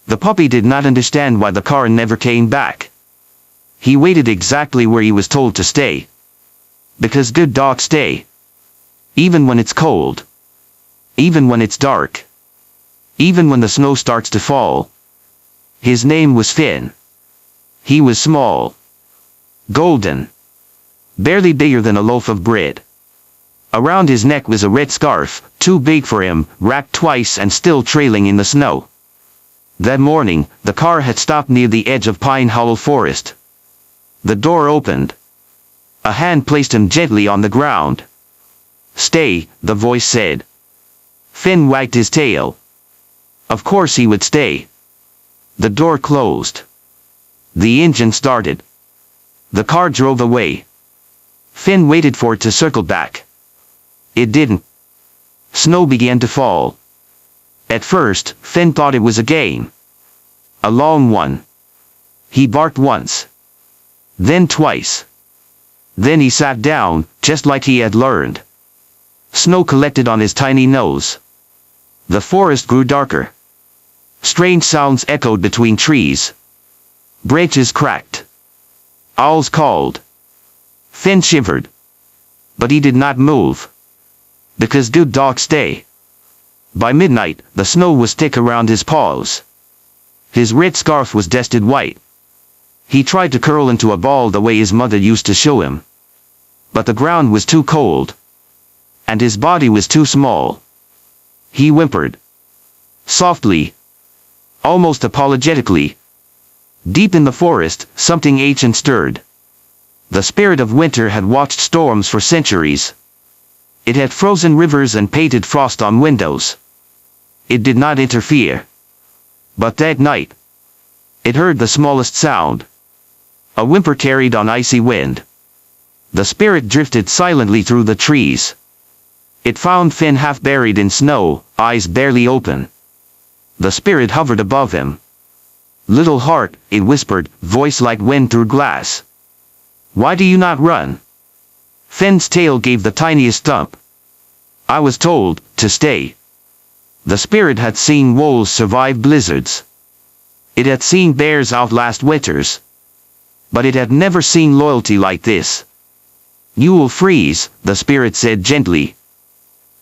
The puppy did not understand why the car never came back. He waited exactly where he was told to stay. Because good dogs stay. Even when it's cold. Even when it's dark. Even when the snow starts to fall. His name was Finn. He was small. Golden. Barely bigger than a loaf of bread. Around his neck was a red scarf, too big for him, wrapped twice and still trailing in the snow. That morning, the car had stopped near the edge of Pine Hollow Forest. The door opened. A hand placed him gently on the ground. "Stay," the voice said. Finn wagged his tail. Of course he would stay. The door closed. The engine started. The car drove away. Finn waited for it to circle back. It didn't. Snow began to fall. At first, Finn thought it was a game. A long one. He barked once. Then twice. Then he sat down, just like he had learned. Snow collected on his tiny nose. The forest grew darker. Strange sounds echoed between trees. Branches cracked. Owls called. Finn shivered. But he did not move. Because good dogs stay. By midnight, the snow was thick around his paws. His red scarf was dusted white. He tried to curl into a ball the way his mother used to show him. But the ground was too cold. And his body was too small. He whimpered. Softly. Almost apologetically. Deep in the forest, something ancient stirred. The spirit of winter had watched storms for centuries. It had frozen rivers and painted frost on windows. It did not interfere. But that night, it heard the smallest sound. A whimper carried on icy wind. The spirit drifted silently through the trees. It found Finn half buried in snow, eyes barely open. The spirit hovered above him. "Little heart," it whispered, voice like wind through glass. "Why do you not run?" Finn's tail gave the tiniest thump. "I was told to stay." The spirit had seen wolves survive blizzards. It had seen bears outlast winters. But it had never seen loyalty like this. "You will freeze," the spirit said gently.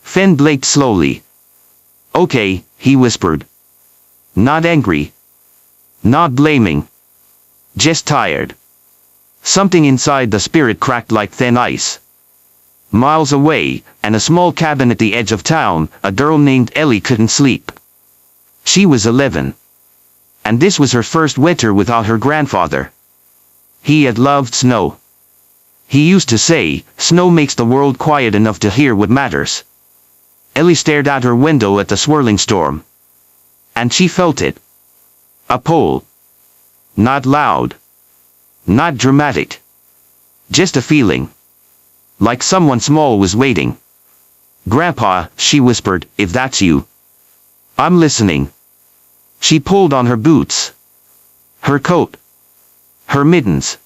Finn blinked slowly. "Okay," he whispered. Not angry. Not blaming. Just tired. Something inside the spirit cracked like thin ice. Miles away, in a small cabin at the edge of town, a girl named Ellie couldn't sleep. She was 11. And this was her first winter without her grandfather. He had loved snow. He used to say, "Snow makes the world quiet enough to hear what matters." Ellie stared out her window at the swirling storm. And she felt it. A pull. Not loud. Not dramatic. Just a feeling. Like someone small was waiting. "Grandpa," she whispered, "if that's you." "I'm listening." She pulled on her boots. Her coat. Her mittens.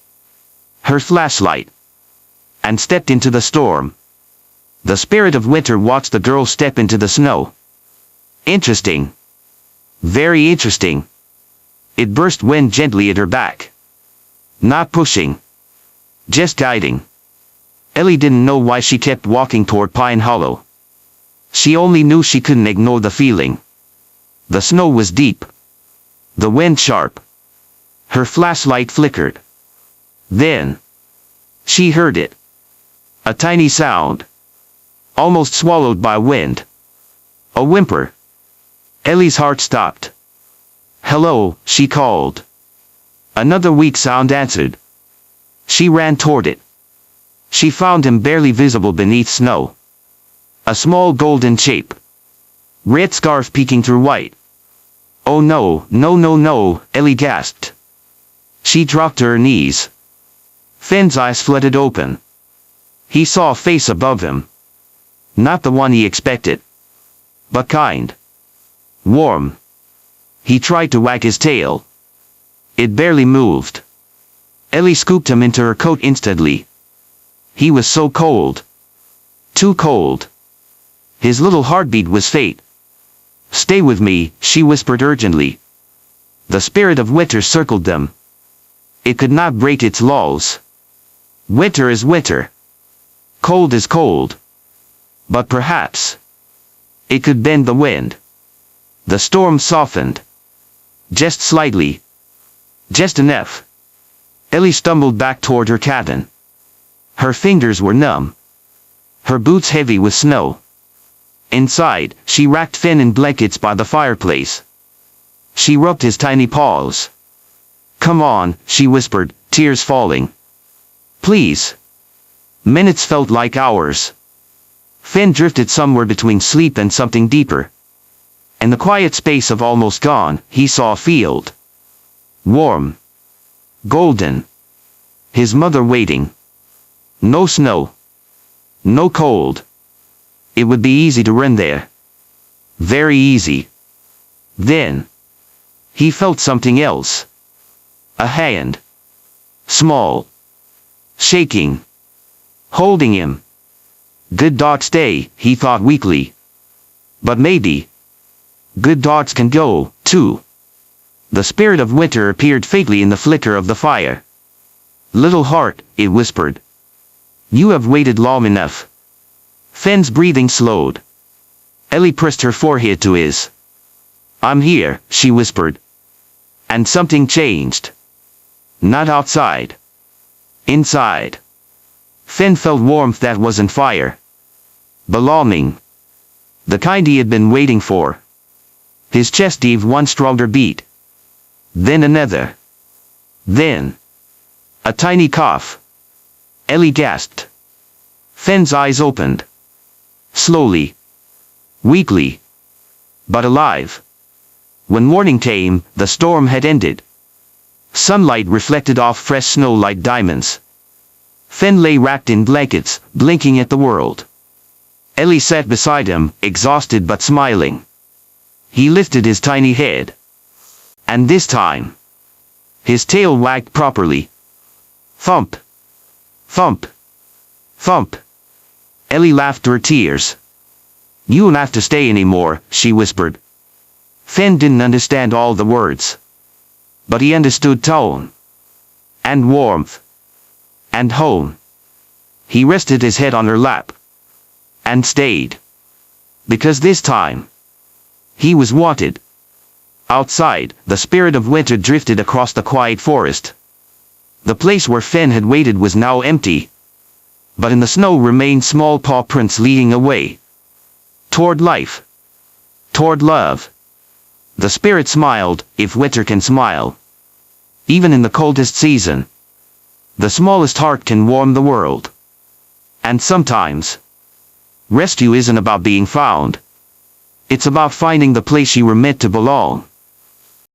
Her flashlight. And stepped into the storm. The spirit of winter watched the girl step into the snow. Interesting. Very interesting. It burst wind gently at her back. Not pushing. Just guiding. Ellie didn't know why she kept walking toward Pine Hollow. She only knew she couldn't ignore the feeling. The snow was deep. The wind sharp. Her flashlight flickered. Then, she heard it. A tiny sound. Almost swallowed by wind. A whimper. Ellie's heart stopped. "Hello," she called. Another weak sound answered. She ran toward it. She found him barely visible beneath snow. A small golden shape. Red scarf peeking through white. "Oh no, no, no, no," Ellie gasped. She dropped to her knees. Finn's eyes flooded open. He saw a face above him. Not the one he expected. But kind. Warm. He tried to wag his tail. It barely moved. Ellie scooped him into her coat instantly. He was so cold. Too cold. His little heartbeat was faint. "Stay with me," she whispered urgently. The spirit of winter circled them. It could not break its laws. Winter is winter. Cold is cold. But perhaps it could bend the wind. The storm softened. Just slightly. Just enough. Ellie stumbled back toward her cabin. Her fingers were numb. Her boots heavy with snow. Inside, she wrapped Finn in blankets by the fireplace. She rubbed his tiny paws. "Come on," she whispered, tears falling. "Please." Minutes felt like hours. Finn drifted somewhere between sleep and something deeper. In the quiet space of almost gone, he saw a field. Warm. Golden. His mother waiting. No snow. No cold. It would be easy to run there. Very easy. Then he felt something else. A hand. Small. Shaking. Holding him. Good dogs stay, he thought weakly. But maybe good dogs can go, too. The spirit of winter appeared faintly in the flicker of the fire. "Little heart," it whispered. "You have waited long enough." Finn's breathing slowed. Ellie pressed her forehead to his. "I'm here," she whispered. And something changed. Not outside. Inside. Finn felt warmth that wasn't fire. Belonging. The kind he had been waiting for. His chest heaved one stronger beat. Then another. Then a tiny cough. Ellie gasped. Finn's eyes opened. Slowly. Weakly. But alive. When morning came, the storm had ended. Sunlight reflected off fresh snow like diamonds. Finn lay wrapped in blankets, blinking at the world. Ellie sat beside him, exhausted but smiling. He lifted his tiny head. And this time, his tail wagged properly. Thump. Thump. Thump. Ellie laughed through her tears. "You don't have to stay anymore," she whispered. Finn didn't understand all the words. But he understood tone. And warmth. And home. He rested his head on her lap. And stayed. Because this time, he was wanted. Outside, the spirit of winter drifted across the quiet forest. The place where Finn had waited was now empty. But in the snow remained small paw prints leading away. Toward life. Toward love. The spirit smiled, if winter can smile. Even in the coldest season. The smallest heart can warm the world. And sometimes, rescue isn't about being found. It's about finding the place you were meant to belong.